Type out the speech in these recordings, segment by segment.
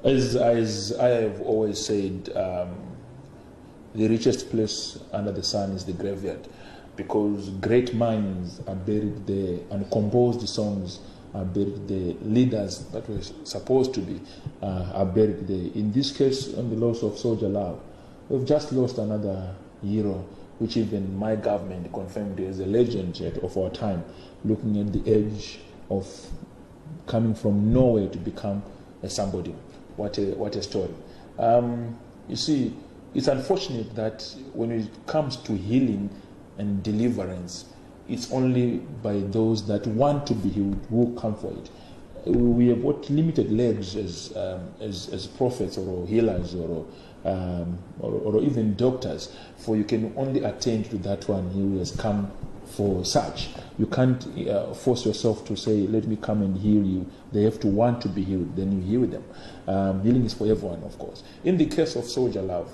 As I have always said, the richest place under the sun is the graveyard, because great minds are buried there and composed songs are buried there. Leaders that were supposed to be are buried there. In this case, on the loss of Soul Jah Love, we've just lost another hero, which even my government confirmed as a legend of our time, looking at the edge of coming from nowhere to become a somebody. What a story. You see, it's unfortunate that when it comes to healing and deliverance, it's only by those that want to be healed who come for it. We have what limited legs as prophets or healers or even doctors, for you can only attend to that one who has come for such. You can't force yourself to say, let me come and heal you. They have to want to be healed, then you heal them. Healing is for everyone, of course. In the case of Soul Jah Love,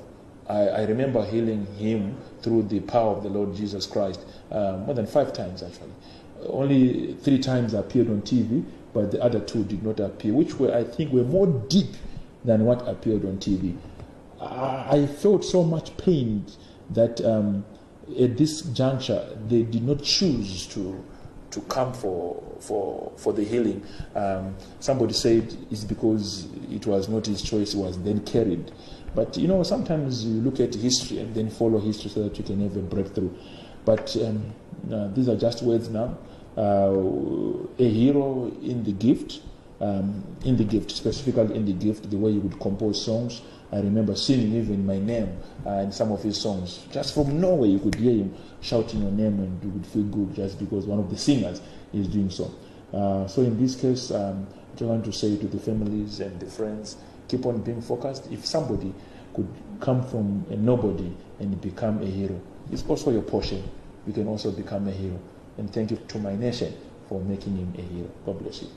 I remember healing him through the power of the Lord Jesus Christ more than 5 times actually. Only 3 times appeared on TV, but the other 2 did not appear, which I think were more deep than what appeared on TV. I felt so much pain that at this juncture they did not choose to come for the healing. Somebody said it's because it was not his choice, it was then carried. But you know, sometimes you look at history and then follow history so that you can have a breakthrough. But these are just words now. A hero in the gift, specifically in the gift, the way you would compose songs. I remember singing even my name in some of his songs. Just from nowhere, you could hear him shouting your name and you would feel good just because one of the singers is doing so. So in this case, I want to say to the families and the friends, keep on being focused. If somebody could come from a nobody and become a hero, it's also your portion. You can also become a hero. And thank you to my nation for making him a hero. God bless you.